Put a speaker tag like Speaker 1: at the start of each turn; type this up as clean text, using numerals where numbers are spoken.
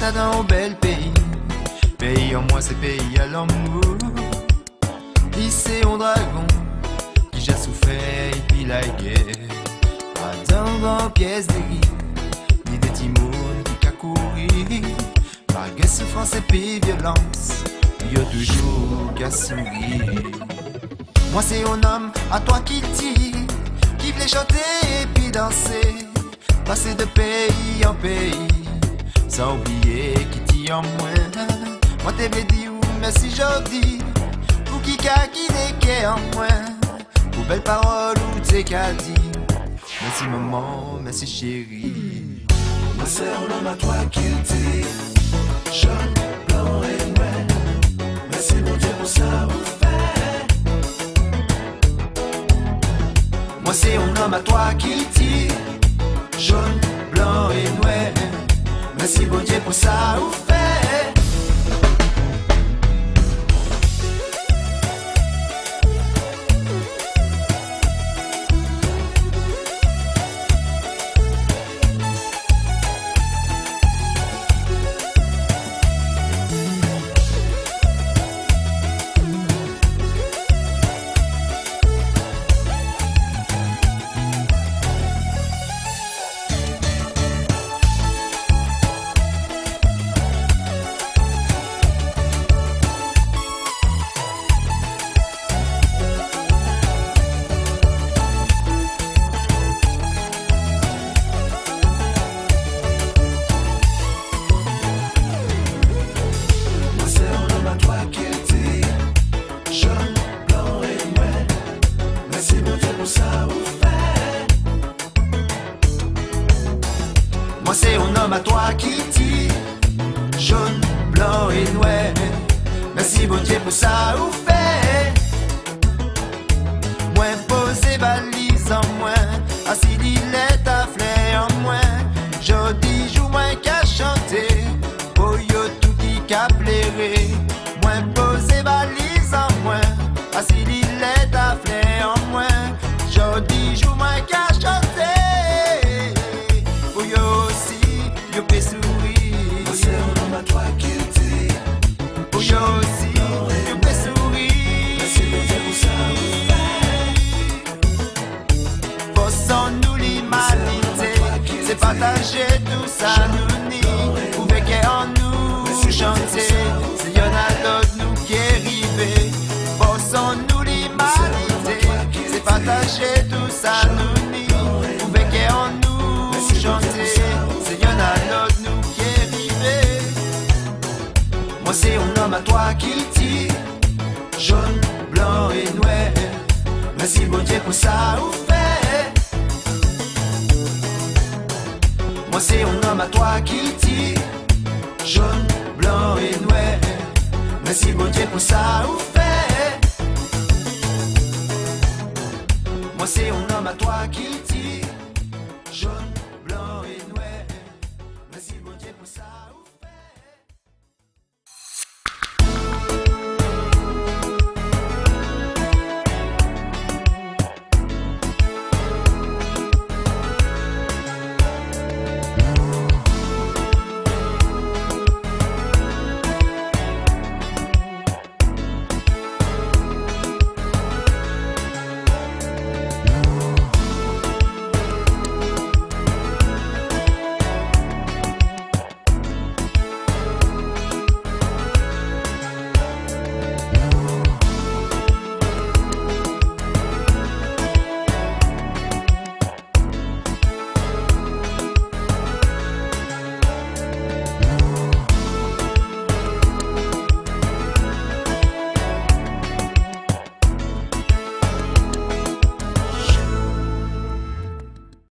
Speaker 1: ça dans un bel pays. Pays en moi, c'est pays à l'amour. Ici, un dragon qui j'ai souffert et puis la guerre. Pas dans grand pièce de riz, ni des timons qui a couru. Malgré souffrance et puis violence, il y a toujours qu'à sourire. Moi, c'est un homme à toi qui tire, qui voulait chanter et puis danser. Passer de pays en pays, sans oublier qui t'y en moins. Moi t'ai dit ou merci jodi, pour qui n'est en moins. Pour belles paroles ou t'es qu'a dit, merci maman, merci chérie.
Speaker 2: Moi c'est un homme à toi qui dit, jaune, blanc et noir. Merci mon Dieu pour ça vous fait.
Speaker 1: Moi c'est un homme à toi qui dit, jaune, blanc et noir. Merci bon Dieu pour ça vous fait. Moi c'est un homme à toi qui dit, jaune, blanc et noir. Merci bon Dieu pour ça ou fait. Moi posé valise en moins, assis l'île à fleur en moins. Jodi joue moins qu'à chanter, pour yo tout qui qu'a plairé. Moi posé valise en moins, assis l'île à fleur en moins. Jodi joue moins qu'à chanter, pour yo aussi, yo peut sourire.
Speaker 2: Moi c'est un homme à toi qui dit,
Speaker 1: pour yo aussi, yo peut sourire.
Speaker 2: merci mon Dieu pour ça vous fait.
Speaker 1: Forçons nous l'humanité, c'est partager tout ça nous nie. Pouvez qu'en nous chanter, c'est y'en a d'autres nous qui est rivé. Forçons nous l'humanité, c'est partager tout ça nous nie. Pouvez qu'en nous chanter, c'est y'en a d'autres nous qui est rivé. Moi c'est un homme à toi qui dit, jaune, blanc et noir. Merci bon Dieu pour ça vous fait. Moi c'est un homme à toi qui dit, jaune, blanc et noir. Merci bon Dieu pour ça vous fait. Moi c'est un homme à toi qui dit.